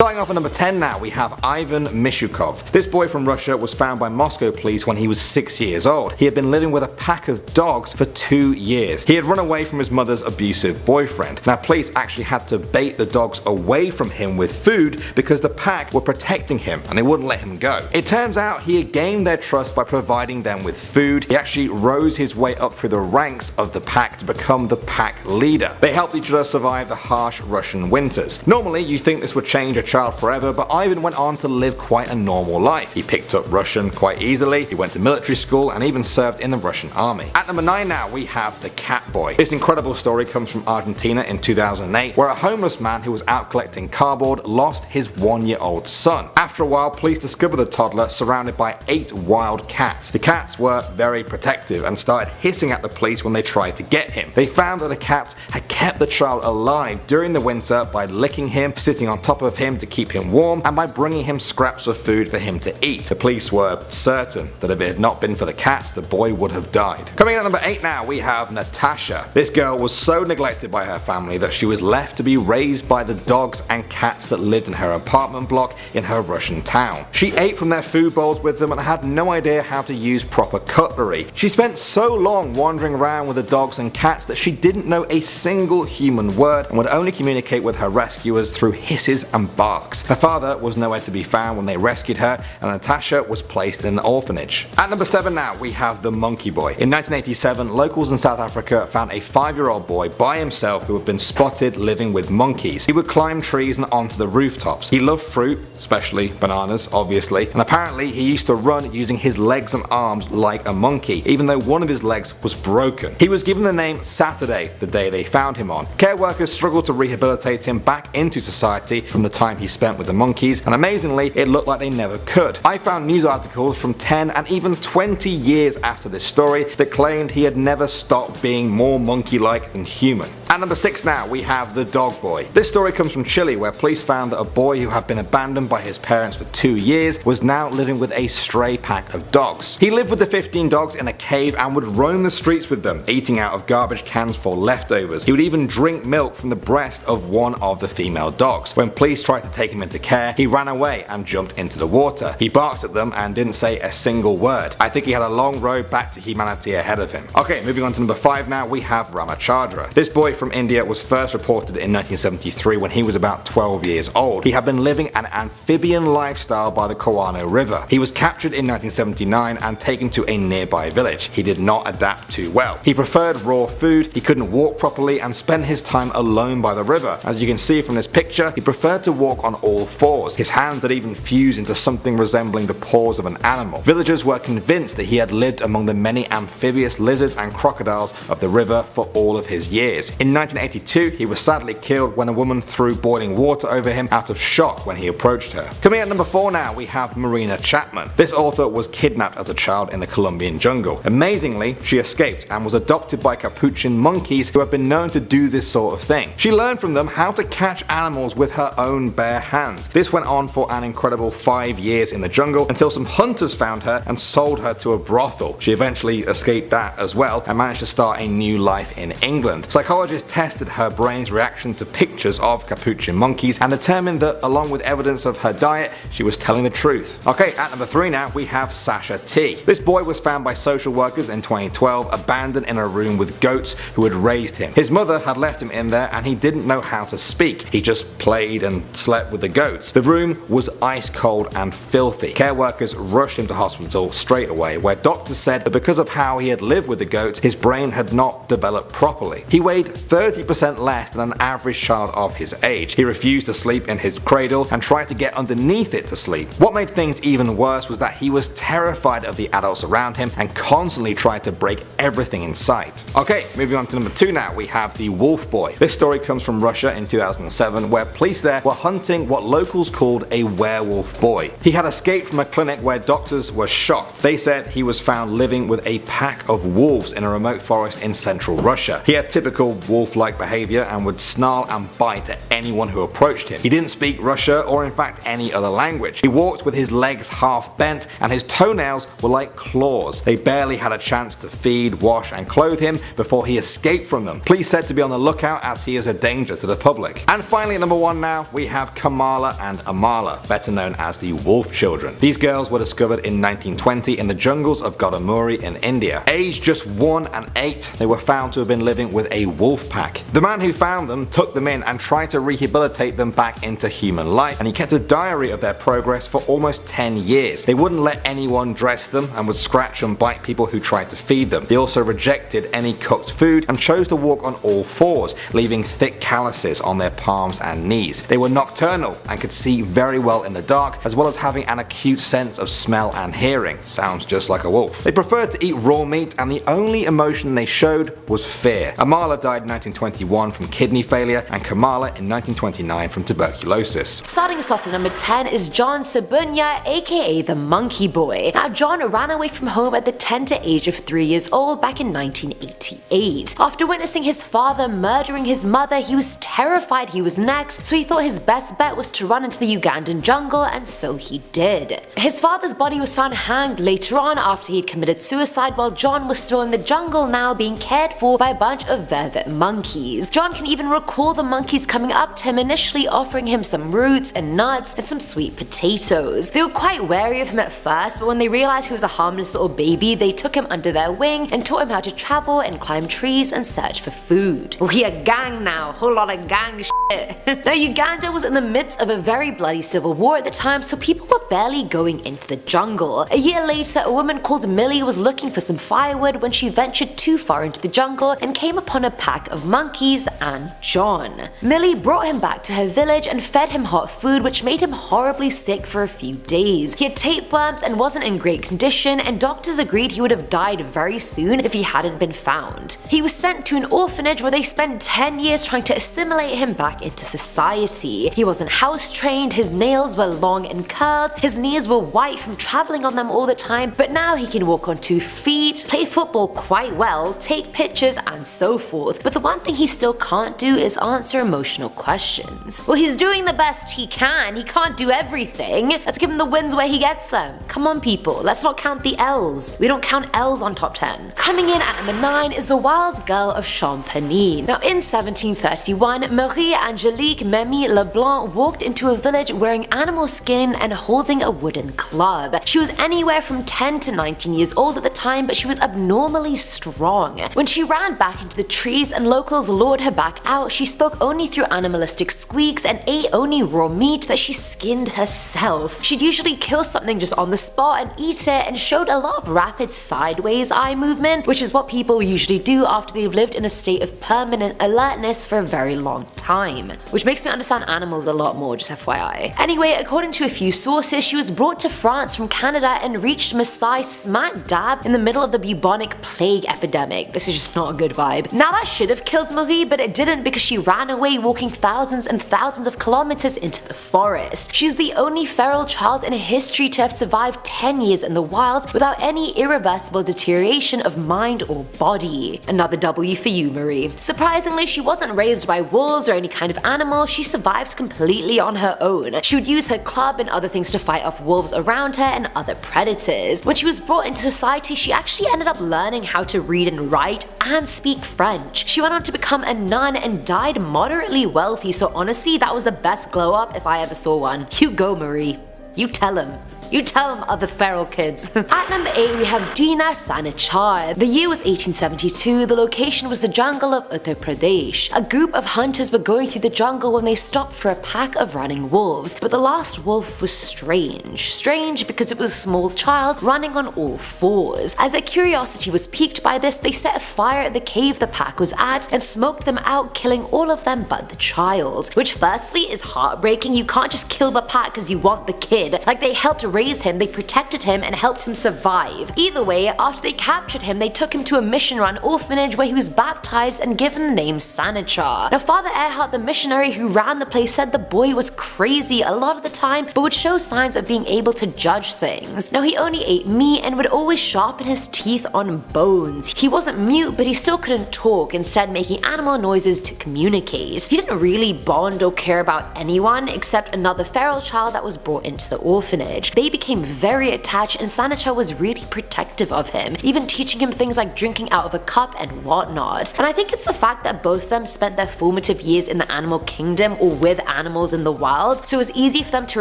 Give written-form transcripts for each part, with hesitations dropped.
Starting off at number 10 now, we have Ivan Mishukov. This boy from Russia was found by Moscow police when he was 6 years old. He had been living with a pack of dogs for 2 years. He had run away from his mother's abusive boyfriend. Now police actually had to bait the dogs away from him with food because the pack were protecting him and they wouldn't let him go. It turns out he had gained their trust by providing them with food. He actually rose his way up through the ranks of the pack to become the pack leader. They helped each other survive the harsh Russian winters. Normally you think this would change a child forever, but Ivan went on to live quite a normal life. He picked up Russian quite easily, he went to military school and even served in the Russian army. At number 9 now we have the cat boy. This incredible story comes from Argentina in 2008, where a homeless man who was out collecting cardboard lost his 1-year-old son. After a while, police discovered the toddler surrounded by 8 wild cats. The cats were very protective and started hissing at the police when they tried to get him. They found that the cats had kept the child alive during the winter by licking him, sitting on top of him to keep him warm, and by bringing him scraps of food for him to eat. The police were certain that if it had not been for the cats, the boy would have died. Coming in at number 8 now, we have Natasha. This girl was so neglected by her family that she was left to be raised by the dogs and cats that lived in her apartment block in her Russian town. She ate from their food bowls with them and had no idea how to use proper cutlery. She spent so long wandering around with the dogs and cats that she didn't know a single human word and would only communicate with her rescuers through hisses and barks. Her father was nowhere to be found when they rescued her, and Natasha was placed in an orphanage. At number 7 now, we have the monkey boy. In 1987, locals in South Africa found a 5-year-old boy by himself who had been spotted living with monkeys. He would climb trees and onto the rooftops. He loved fruit, especially bananas, obviously, and apparently he used to run using his legs and arms like a monkey, even though one of his legs was broken. He was given the name Saturday the day they found him on. Care workers struggled to rehabilitate him back into society from the time he spent with the monkeys, and amazingly it looked like they never could. I found news articles from 10 and even 20 years after this story that claimed he had never stopped being more monkey-like than human. At number 6 now, we have the dog boy. This story comes from Chile, where police found that a boy who had been abandoned by his parents for 2 years was now living with a stray pack of dogs. He lived with the 15 dogs in a cave and would roam the streets with them, eating out of garbage cans for leftovers. He would even drink milk from the breast of one of the female dogs. When police tried to take him into care, he ran away and jumped into the water. He barked at them and didn't say a single word. I think he had a long road back to humanity ahead of him. Okay, moving on to number 5 now, we have Ramachandra. This boy from India was first reported in 1973 when he was about 12 years old. He had been living an amphibian lifestyle by the Koano River. He was captured in 1979 and taken to a nearby village. He did not adapt too well. He preferred raw food, he couldn't walk properly, and spent his time alone by the river. As you can see from this picture, he preferred to walk on all fours. His hands had even fused into something resembling the paws of an animal. Villagers were convinced that he had lived among the many amphibious lizards and crocodiles of the river for all of his years. In 1982, he was sadly killed when a woman threw boiling water over him out of shock when he approached her. Coming at number 4 now, we have Marina Chapman. This author was kidnapped as a child in the Colombian jungle. Amazingly, she escaped and was adopted by capuchin monkeys who have been known to do this sort of thing. She learned from them how to catch animals with her own bare hands. This went on for an incredible 5 years in the jungle until some hunters found her and sold her to a brothel. She eventually escaped that as well and managed to start a new life in England. Psychologists tested her brain's reaction to pictures of capuchin monkeys and determined that along with evidence of her diet, she was telling the truth. Okay, at number 3 now, we have Sasha T. This boy was found by social workers in 2012 abandoned in a room with goats who had raised him. His mother had left him in there and he didn't know how to speak. He just played and slept with the goats. The room was ice cold and filthy. Care workers rushed him to hospital straight away, where doctors said that because of how he had lived with the goats, his brain had not developed properly. He weighed 30% less than an average child of his age. He refused to sleep in his cradle and tried to get underneath it to sleep. What made things even worse was that he was terrified of the adults around him and constantly tried to break everything in sight. Okay, moving on to number 2 now, we have the wolf boy. This story comes from Russia in 2007, where police there were hunting what locals called a werewolf boy. He had escaped from a clinic where doctors were shocked. They said he was found living with a pack of wolves in a remote forest in central Russia. He had typical wolf-like behavior and would snarl and bite at anyone who approached him. He didn't speak Russia or in fact any other language. He walked with his legs half bent and his toenails were like claws. They barely had a chance to feed, wash and clothe him before he escaped from them. Police said to be on the lookout as he is a danger to the public. And finally at number 1 now, we have have Kamala and Amala, better known as the Wolf Children. These girls were discovered in 1920 in the jungles of Godavari in India. Aged just 1 and 8, they were found to have been living with a wolf pack. The man who found them took them in and tried to rehabilitate them back into human life, and he kept a diary of their progress for almost 10 years. They wouldn't let anyone dress them and would scratch and bite people who tried to feed them. They also rejected any cooked food and chose to walk on all fours, leaving thick calluses on their palms and knees. They were nocturnal and could see very well in the dark, as well as having an acute sense of smell and hearing. Sounds just like a wolf. They preferred to eat raw meat, and the only emotion they showed was fear. Amala died in 1921 from kidney failure and Kamala in 1929 from tuberculosis. Starting us off at number 10 is John Sabunya, aka the Monkey Boy. Now John ran away from home at the tender age of 3 years old back in 1988. After witnessing his father murdering his mother, he was terrified he was next, so he thought his best bet was to run into the Ugandan jungle, and so he did. His father's body was found hanged later on after he had committed suicide, while John was still in the jungle, now being cared for by a bunch of velvet monkeys. John can even recall the monkeys coming up to him, initially offering him some roots and nuts and some sweet potatoes. They were quite wary of him at first, but when they realized he was a harmless little baby, they took him under their wing and taught him how to travel and climb trees and search for food. We a gang now, whole lot of gang shit. Now Uganda was in the midst of a very bloody civil war at the time, so people were barely going into the jungle. A year later, a woman called Millie was looking for some firewood when she ventured too far into the jungle and came upon a pack of monkeys and John. Millie brought him back to her village and fed him hot food, which made him horribly sick for a few days. He had tapeworms and wasn't in great condition, and doctors agreed he would have died very soon if he hadn't been found. He was sent to an orphanage where they spent 10 years trying to assimilate him back into society. He wasn't house trained, his nails were long and curled, his knees were white from traveling on them all the time, but now he can walk on 2 feet, play football quite well, take pictures and so forth. But the one thing he still can't do is answer emotional questions. Well, he's doing the best he can't do everything. Let's give him the wins where he gets them. Come on people, let's not count the L's. We don't count L's on top 10. Coming in at number 9 is the Wild Girl of Champagny. Now in 1731, Marie-Angelique Memy Leblanc walked into a village wearing animal skin and holding a wooden club. She was anywhere from 10 to 19 years old at the time, but she was abnormally strong. When she ran back into the trees and locals lured her back out, she spoke only through animalistic squeaks and ate only raw meat that she skinned herself. She'd usually kill something just on the spot and eat it, and showed a lot of rapid sideways eye movement, which is what people usually do after they've lived in a state of permanent alertness for a very long time. Which makes me understand animals a lot more, just FYI. Anyway, according to a few sources, she was brought to France from Canada and reached Marseille smack dab in the middle of the bubonic plague epidemic. This is just not a good vibe. Now that should have killed Marie, but it didn't because she ran away walking thousands and thousands of kilometers into the forest. She's the only feral child in history to have survived 10 years in the wild without any irreversible deterioration of mind or body. Another W for you, Marie. Surprisingly, she wasn't raised by wolves or any kind of animal. She survived completely on her own. She would use her club and other things to fight off wolves around her and other predators. When she was brought into society, she actually ended up learning how to read and write and speak French. She went on to become a nun and died moderately wealthy, so honestly that was the best glow up if I ever saw one. You go, Marie. You tell him. You tell them, other feral kids. At number 8 we have Dina Sanichar. The year was 1872, the location was the jungle of Uttar Pradesh. A group of hunters were going through the jungle when they stopped for a pack of running wolves, but the last wolf was strange. Strange because it was a small child running on all fours. As their curiosity was piqued by this, they set a fire at the cave the pack was at and smoked them out, killing all of them but the child. Which firstly is heartbreaking. You can't just kill the pack because you want the kid. Like, they helped raise him, they protected him and helped him survive. Either way, after they captured him, they took him to a mission-run orphanage where he was baptized and given the name Sanichar. Now, Father Erhard, the missionary who ran the place, said the boy was crazy a lot of the time but would show signs of being able to judge things. Now, he only ate meat and would always sharpen his teeth on bones. He wasn't mute, but he still couldn't talk, instead making animal noises to communicate. He didn't really bond or care about anyone except another feral child that was brought into to the orphanage. They became very attached and Sanitar was really protective of him, even teaching him things like drinking out of a cup and whatnot. And I think it's the fact that both of them spent their formative years in the animal kingdom or with animals in the wild, so it was easy for them to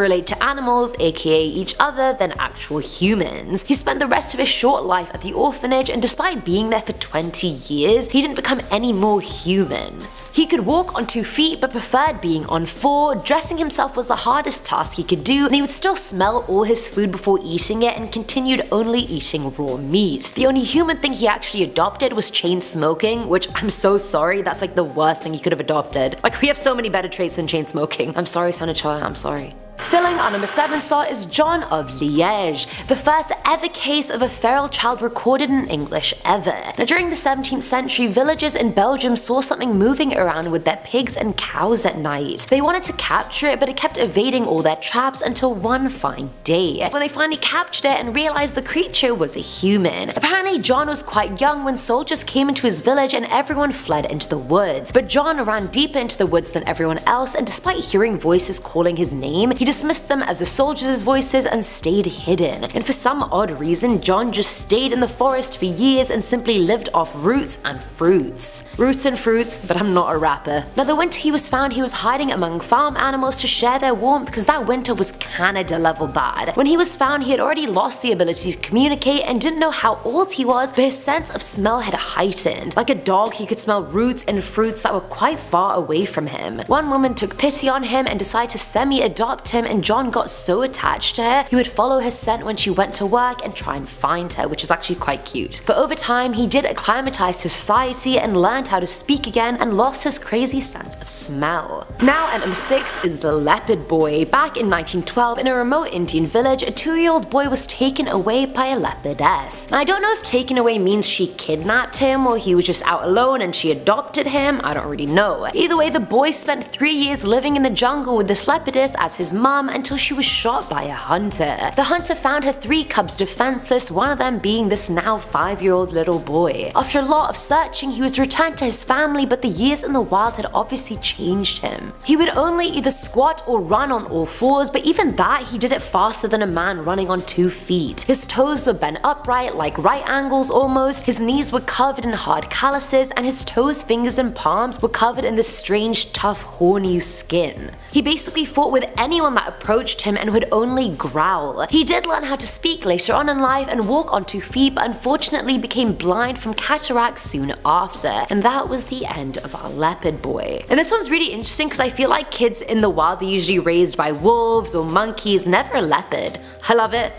relate to animals, aka each other, than actual humans. He spent the rest of his short life at the orphanage, and despite being there for 20 years, he didn't become any more human. He could walk on 2 feet but preferred being on 4, dressing himself was the hardest task he could do, and he would still smell all his food before eating it and continued only eating raw meat. The only human thing he actually adopted was chain smoking, which I'm so sorry, that's like the worst thing he could have adopted. Like, we have so many better traits than chain smoking. I'm sorry, Sanitar, I'm sorry. Filling our number 7 slot is John of Liège, the first ever case of a feral child recorded in English ever. Now, during the 17th century, villagers in Belgium saw something moving around with their pigs and cows at night. They wanted to capture it, but it kept evading all their traps until one fine day, when they finally captured it and realized the creature was a human. Apparently, John was quite young when soldiers came into his village and everyone fled into the woods, but John ran deeper into the woods than everyone else, and despite hearing voices calling his name, he dismissed them as the soldiers' voices and stayed hidden. And for some odd reason, John just stayed in the forest for years and simply lived off roots and fruits. Roots and fruits, but I'm not a rapper. Now, the winter he was found, he was hiding among farm animals to share their warmth, because that winter was Canada level bad. When he was found, he had already lost the ability to communicate and didn't know how old he was, but his sense of smell had heightened. Like a dog, he could smell roots and fruits that were quite far away from him. One woman took pity on him and decided to semi-adopt him, and John got so attached to her, he would follow her scent when she went to work and try and find her, which is actually quite cute. But over time, he did acclimatize to society and learned how to speak again and lost his crazy sense of smell. Now at number 6 is the leopard boy. Back in 1912, in a remote Indian village, a 2-year-old boy was taken away by a leopardess. Now, I don't know if taken away means she kidnapped him or he was just out alone and she adopted him, I don't really know. Either way, the boy spent 3 years living in the jungle with this leopardess as his mum until she was shot by a hunter. The hunter found her 3 cubs defenseless, one of them being this now 5-year-old little boy. After a lot of searching, he was returned to his family, but the years in the wild had obviously changed him. He would only either squat or run on all 4s, but even that, he did it faster than a man running on 2 feet. His toes were bent upright, like right angles almost, his knees were covered in hard calluses, and his toes, fingers, and palms were covered in this strange, tough, horny skin. He basically fought with anyone that approached him and would only growl. He did learn how to speak later on in life and walk on 2 feet, but unfortunately became blind from cataracts soon after, and that was the end of our leopard boy. And this one's really interesting because I feel like kids in the wild are usually raised by wolves or monkeys, never a leopard. I love it.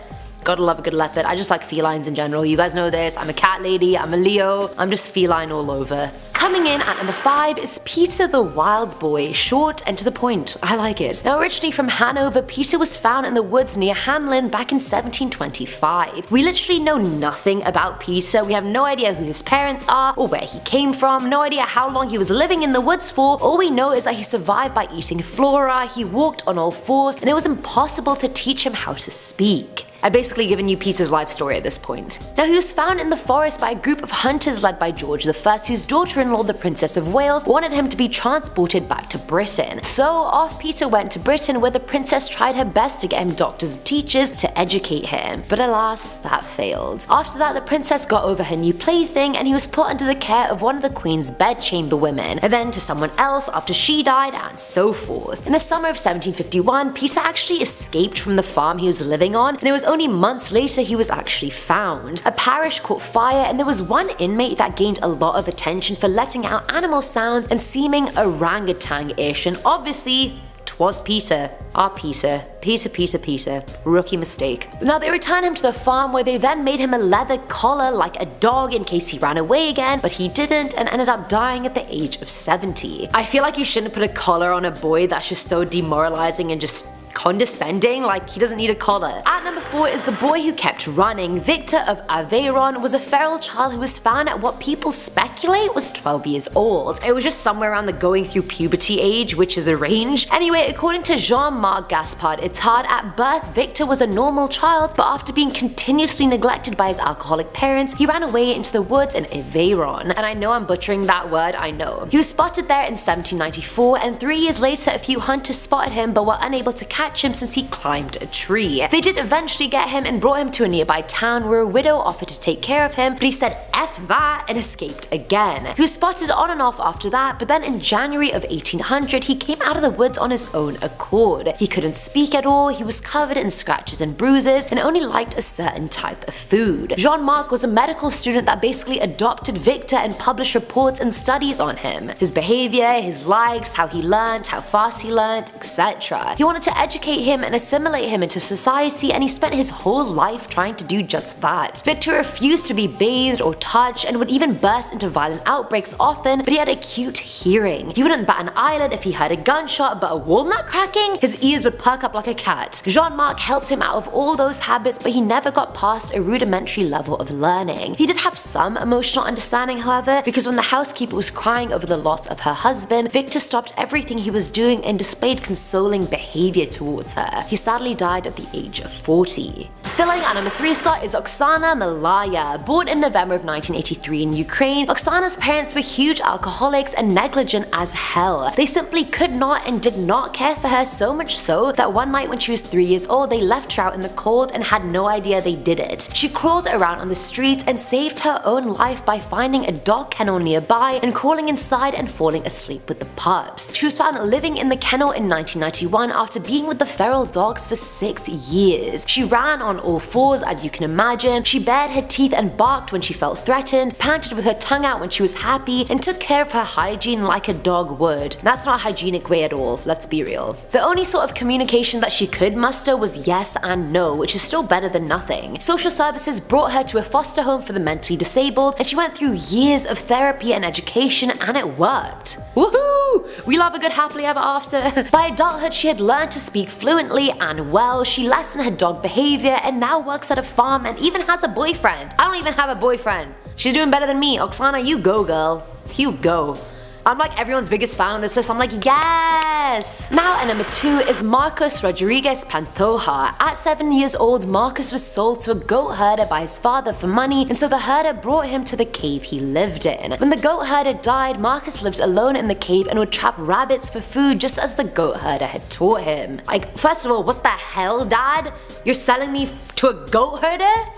Gotta love a good leopard. I just like felines in general. You guys know this. I'm a cat lady, I'm a Leo, I'm just feline all over. Coming in at number 5 is Peter the Wild Boy, short and to the point. I like it. Now, originally from Hanover, Peter was found in the woods near Hamelin back in 1725. We literally know nothing about Peter. We have no idea who his parents are or where he came from, no idea how long he was living in the woods for. All we know is that he survived by eating flora, he walked on all 4s, and it was impossible to teach him how to speak. I've basically given you Peter's life story at this point. Now, he was found in the forest by a group of hunters led by George I, whose daughter-in-law, the Princess of Wales, wanted him to be transported back to Britain. So off Peter went to Britain, where the princess tried her best to get him doctors and teachers to educate him. But alas, that failed. After that, the princess got over her new plaything and he was put under the care of one of the queen's bedchamber women, and then to someone else after she died, and so forth. In the summer of 1751, Peter actually escaped from the farm he was living on, and it was only months later he was actually found. A parish caught fire, and there was one inmate that gained a lot of attention for letting out animal sounds and seeming orangutan-ish, and obviously was Peter. Our Peter. Peter. Rookie mistake. Now they returned him to the farm, where they then made him a leather collar like a dog in case he ran away again, but he didn't and ended up dying at the age of 70. I feel like you shouldn't put a collar on a boy. That's just so demoralizing and just condescending, like he doesn't need a collar. At number 4 is the boy who kept running. Victor of Aveyron was a feral child who was found at what people speculate was 12 years old. It was just somewhere around the going through puberty age, which is a range. Anyway, according to Jean-Marc Gaspard Itard, at birth Victor was a normal child, but after being continuously neglected by his alcoholic parents, he ran away into the woods in Aveyron. And I know I'm butchering that word, I know. He was spotted there in 1794, and 3 years later a few hunters spotted him but were unable to catch catch him since he climbed a tree. They did eventually get him and brought him to a nearby town where a widow offered to take care of him, but he said F that and escaped again. He was spotted on and off after that, but then in January of 1800 he came out of the woods on his own accord. He couldn't speak at all, he was covered in scratches and bruises, and only liked a certain type of food. Jean-Marc was a medical student that basically adopted Victor and published reports and studies on him. His behavior, his likes, how he learned, how fast he learned, etc. He wanted to educate him and assimilate him into society, and he spent his whole life trying to do just that. Victor refused to be bathed or touched and would even burst into violent outbreaks often, but he had acute hearing. He wouldn't bat an eyelid if he heard a gunshot, but a walnut cracking? His ears would perk up like a cat. Jean-Marc helped him out of all those habits, but he never got past a rudimentary level of learning. He did have some emotional understanding, however, because when the housekeeper was crying over the loss of her husband, Victor stopped everything he was doing and displayed consoling behavior towards her. He sadly died at the age of 40. Filling our number 3 slot is Oksana Malaya. Born in November of 1983 in Ukraine, Oksana's parents were huge alcoholics and negligent as hell. They simply could not and did not care for her, so much so that one night when she was 3 years old they left her out in the cold and had no idea they did it. She crawled around on the streets and saved her own life by finding a dog kennel nearby and crawling inside and falling asleep with the pups. She was found living in the kennel in 1991 after being with the feral dogs for 6 years. She ran on all fours, as you can imagine. She bared her teeth and barked when she felt threatened, panted with her tongue out when she was happy, and took care of her hygiene like a dog would. That's not a hygienic way at all, let's be real. The only sort of communication that she could muster was yes and no, which is still better than nothing. Social services brought her to a foster home for the mentally disabled, and she went through years of therapy and education, and it worked. Woohoo! We love a good happily ever after. By adulthood, she had learned to speak fluently and well, she lessened her dog behavior, and now works at a farm and even has a boyfriend. I don't even have a boyfriend. She's doing better than me. Oksana, you go, girl. You go. I'm like everyone's biggest fan on this list. I'm like, yes! Now at number 2 is Marcos Rodriguez Pantoja. At 7 years old, Marcos was sold to a goat herder by his father for money, and so the herder brought him to the cave he lived in. When the goat herder died, Marcos lived alone in the cave and would trap rabbits for food just as the goat herder had taught him. Like, first of all, what the hell, Dad? You're selling me to a goat herder?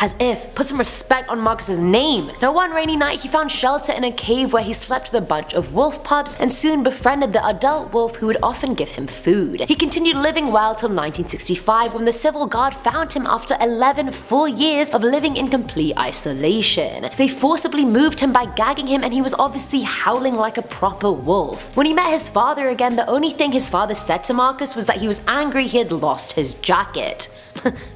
As if. Put some respect on Marcus's name. Now one rainy night he found shelter in a cave where he slept with a bunch of wolf pups and soon befriended the adult wolf who would often give him food. He continued living well till 1965 when the civil guard found him after 11 full years of living in complete isolation. They forcibly moved him by gagging him, and he was obviously howling like a proper wolf. When he met his father again, the only thing his father said to Marcus was that he was angry he had lost his jacket.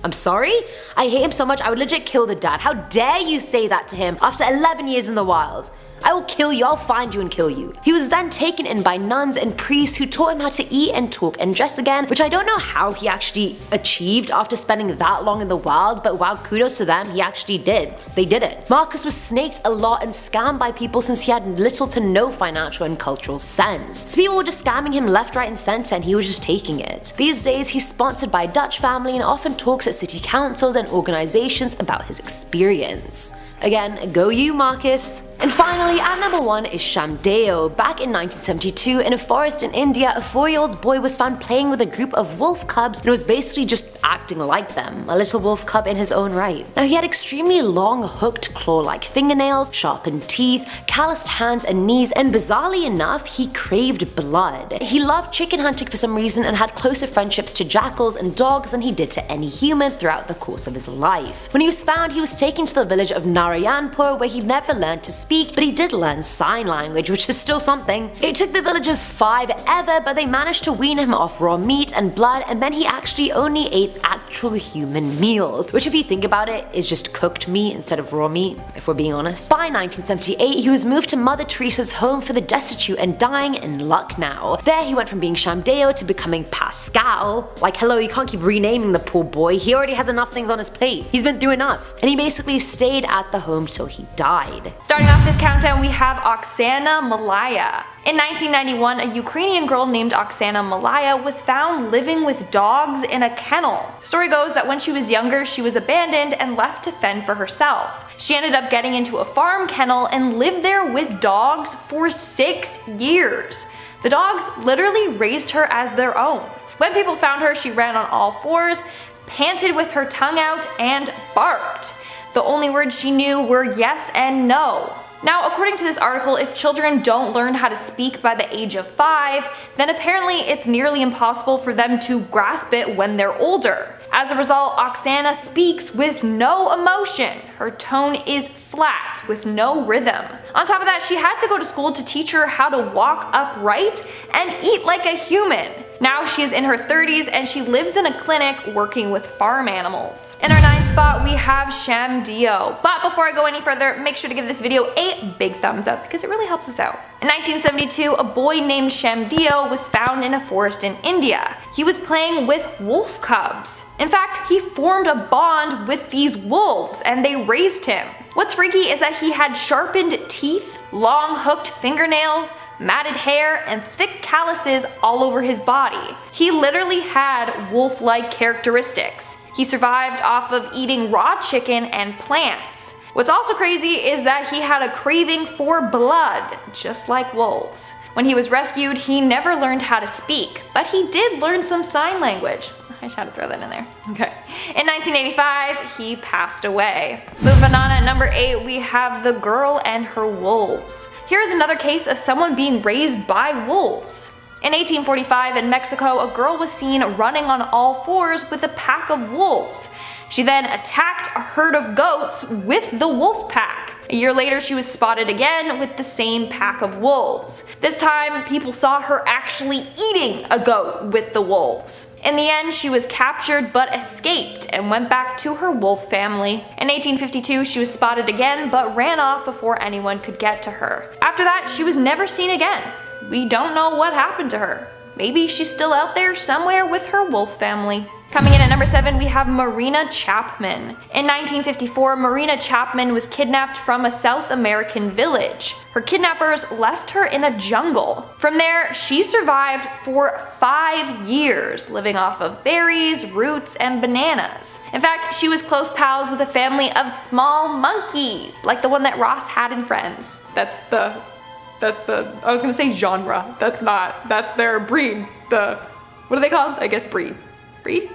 I'm sorry? I hate him so much I would legit kill the dad. How dare you say that to him after 11 years in the wild? I will kill you, I'll find you and kill you. He was then taken in by nuns and priests who taught him how to eat and talk and dress again, which I don't know how he actually achieved after spending that long in the wild, but wow, kudos to them, he actually did. They did it. Marcus was snaked a lot and scammed by people since he had little to no financial and cultural sense. So people were just scamming him left, right and center, and he was just taking it. These days he's sponsored by a Dutch family and often talks at city councils and organizations about his experience. Again, go you, Marcus. And finally, at number 1 is Shamdeo. Back in 1972, in a forest in India, a 4-year-old boy was found playing with a group of wolf cubs and was basically just acting like them, a little wolf cub in his own right. Now he had extremely long, hooked claw-like fingernails, sharpened teeth, calloused hands and knees, and bizarrely enough, he craved blood. He loved chicken hunting for some reason and had closer friendships to jackals and dogs than he did to any human throughout the course of his life. When he was found, he was taken to the village of Narayanpur, where he never learned to speak, but he did learn sign language, which is still something. It took the villagers 5 ever, but they managed to wean him off raw meat and blood, and then he actually only ate actual human meals, which if you think about it is just cooked meat instead of raw meat, if we're being honest. By 1978 he was moved to Mother Teresa's home for the destitute and dying in Lucknow. There he went from being Shamdeo to becoming Pascal. Like hello, you can't keep renaming the poor boy, he already has enough things on his plate, he's been through enough. And he basically stayed at the home till he died. Starting off this countdown we have Oksana Malaya. In 1991, a Ukrainian girl named Oksana Malaya was found living with dogs in a kennel. The story goes that when she was younger, she was abandoned and left to fend for herself. She ended up getting into a farm kennel and lived there with dogs for 6 years. The dogs literally raised her as their own. When people found her, she ran on all fours, panted with her tongue out, and barked. The only words she knew were yes and no. Now, according to this article, if children don't learn how to speak by the age of 5, then apparently it's nearly impossible for them to grasp it when they're older. As a result, Oksana speaks with no emotion. Her tone is flat with no rhythm. On top of that, she had to go to school to teach her how to walk upright and eat like a human. Now she is in her 30s and she lives in a clinic working with farm animals. In our 9th spot, we have Shamdeo. But before I go any further, make sure to give this video a big thumbs up because it really helps us out. In 1972, a boy named Shamdeo was found in a forest in India. He was playing with wolf cubs. In fact, he formed a bond with these wolves and they raised him. What's freaky is that he had sharpened teeth, long hooked fingernails, matted hair, and thick calluses all over his body. He literally had wolf-like characteristics. He survived off of eating raw chicken and plants. What's also crazy is that he had a craving for blood, just like wolves. When he was rescued, he never learned how to speak, but he did learn some sign language. I just had to throw that in there. Okay. In 1985, he passed away. Moving on, at number 8, we have The Girl and Her Wolves. Here is another case of someone being raised by wolves. In 1845 in Mexico, a girl was seen running on all fours with a pack of wolves. She then attacked a herd of goats with the wolf pack. A year later, she was spotted again with the same pack of wolves. This time, people saw her actually eating a goat with the wolves. In the end, she was captured but escaped and went back to her wolf family. In 1852, she was spotted again but ran off before anyone could get to her. After that, she was never seen again. We don't know what happened to her. Maybe she's still out there somewhere with her wolf family. Coming in at number 7, we have Marina Chapman. In 1954, Marina Chapman was kidnapped from a South American village. Her kidnappers left her in a jungle. From there, she survived for 5 years, living off of berries, roots, and bananas. In fact, she was close pals with a family of small monkeys, like the one that Ross had in Friends. That's the, I was gonna say genre. That's their breed. What are they called? I guess breed. Breed?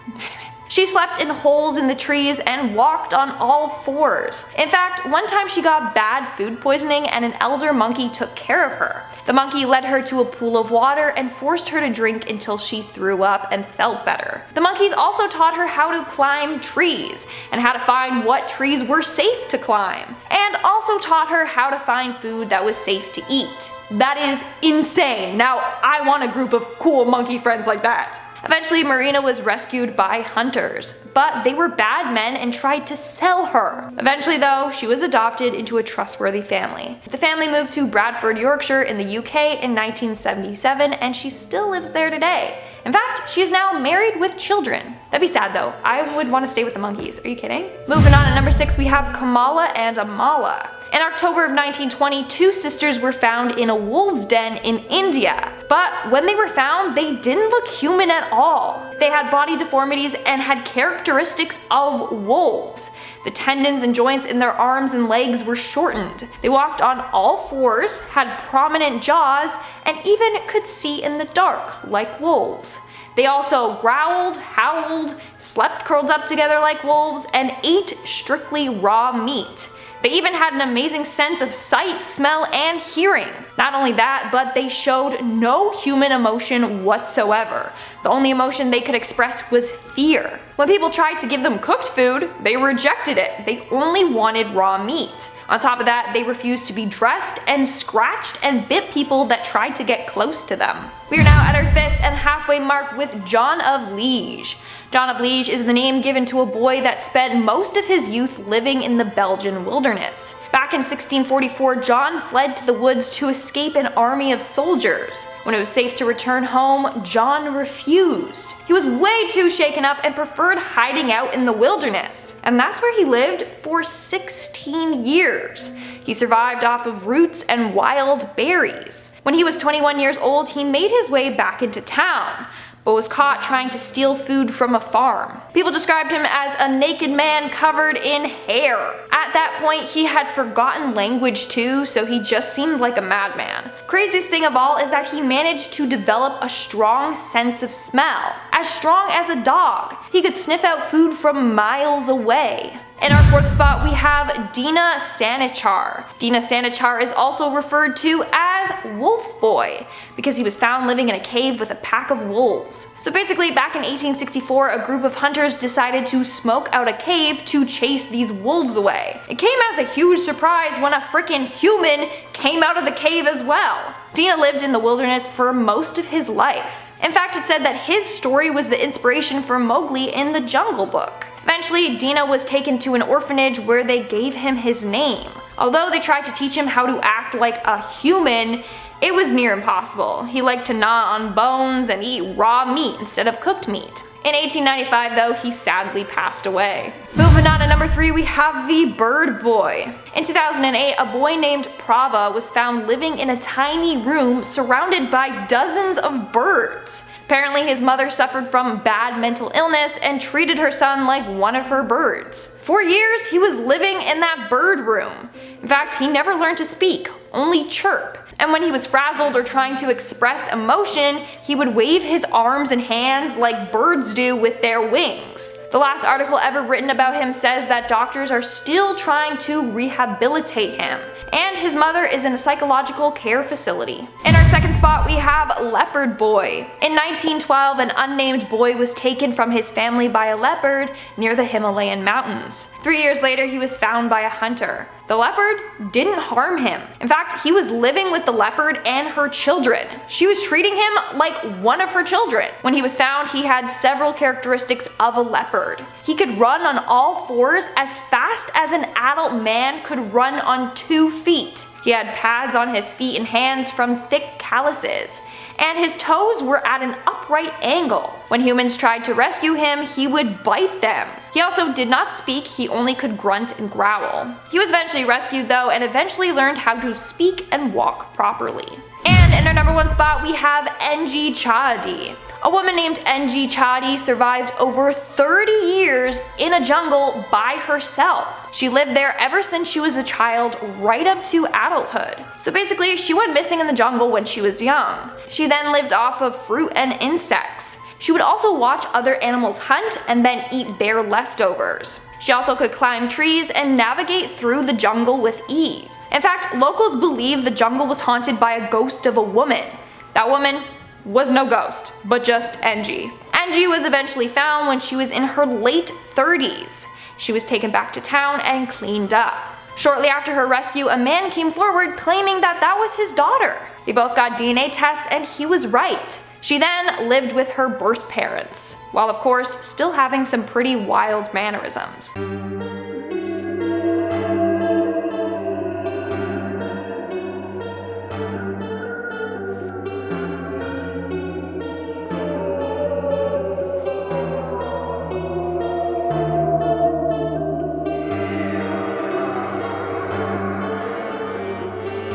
Anyway. She slept in holes in the trees and walked on all fours. In fact, one time she got bad food poisoning and an elder monkey took care of her. The monkey led her to a pool of water and forced her to drink until she threw up and felt better. The monkeys also taught her how to climb trees and how to find what trees were safe to climb, and also taught her how to find food that was safe to eat. That is insane. Now, I want a group of cool monkey friends like that. Eventually, Marina was rescued by hunters, but they were bad men and tried to sell her. Eventually though, she was adopted into a trustworthy family. The family moved to Bradford, Yorkshire in the UK in 1977 and she still lives there today. In fact, she is now married with children. That'd be sad though. I would want to stay with the monkeys. Are you kidding? Moving on, at number 6, we have Kamala and Amala. In October of 1920, 2 sisters were found in a wolf's den in India. But when they were found, they didn't look human at all. They had body deformities and had characteristics of wolves. The tendons and joints in their arms and legs were shortened. They walked on all fours, had prominent jaws, and even could see in the dark like wolves. They also growled, howled, slept curled up together like wolves, and ate strictly raw meat. They even had an amazing sense of sight, smell, and hearing. Not only that, but they showed no human emotion whatsoever. The only emotion they could express was fear. When people tried to give them cooked food, they rejected it. They only wanted raw meat. On top of that, they refused to be dressed and scratched and bit people that tried to get close to them. We are now at our 5th and halfway mark with John of Liege. John of Liege is the name given to a boy that spent most of his youth living in the Belgian wilderness. Back in 1644, John fled to the woods to escape an army of soldiers. When it was safe to return home, John refused. He was way too shaken up and preferred hiding out in the wilderness. And that's where he lived for 16 years. He survived off of roots and wild berries. When he was 21 years old, he made his way back into town. but was caught trying to steal food from a farm. People described him as a naked man covered in hair. At that point, he had forgotten language too, so he just seemed like a madman. Craziest thing of all is that he managed to develop a strong sense of smell. As strong as a dog. He could sniff out food from miles away. In our fourth spot, we have Dina Sanichar. Dina Sanichar is also referred to as Wolf Boy because he was found living in a cave with a pack of wolves. So basically, back in 1864, a group of hunters decided to smoke out a cave to chase these wolves away. It came as a huge surprise when a freaking human came out of the cave as well. Dina lived in the wilderness for most of his life. In fact, it said that his story was the inspiration for Mowgli in the Jungle Book. Eventually, Dina was taken to an orphanage where they gave him his name. Although they tried to teach him how to act like a human, it was near impossible. He liked to gnaw on bones and eat raw meat instead of cooked meat. In 1895 though, he sadly passed away. Moving on to number 3, we have the Bird Boy. In 2008, a boy named Prava was found living in a tiny room surrounded by dozens of birds. Apparently his mother suffered from bad mental illness and treated her son like one of her birds. For years, he was living in that bird room. In fact, he never learned to speak, only chirp. And when he was frazzled or trying to express emotion, he would wave his arms and hands like birds do with their wings. The last article ever written about him says that doctors are still trying to rehabilitate him, and his mother is in a psychological care facility. In our second spot, we have Leopard Boy. In 1912, an unnamed boy was taken from his family by a leopard near the Himalayan mountains. 3 years later, he was found by a hunter. The leopard didn't harm him. In fact, he was living with the leopard and her children. She was treating him like one of her children. When he was found, he had several characteristics of a leopard. He could run on all fours as fast as an adult man could run on 2 feet. He had pads on his feet and hands from thick calluses, and his toes were at an upright angle. When humans tried to rescue him, he would bite them. He also did not speak, he only could grunt and growl. He was eventually rescued though, and eventually learned how to speak and walk properly. And in our number 1 spot, we have Enji Chadi. A woman named Enji Chadi survived over 30 years in a jungle by herself. She lived there ever since she was a child right up to adulthood. So basically, she went missing in the jungle when she was young. She then lived off of fruit and insects. She would also watch other animals hunt and then eat their leftovers. She also could climb trees and navigate through the jungle with ease. In fact, locals believe the jungle was haunted by a ghost of a woman. That woman was no ghost, but just Enji. Enji was eventually found when she was in her late 30s. She was taken back to town and cleaned up. Shortly after her rescue, a man came forward claiming that that was his daughter. They both got DNA tests and he was right. She then lived with her birth parents, while of course still having some pretty wild mannerisms.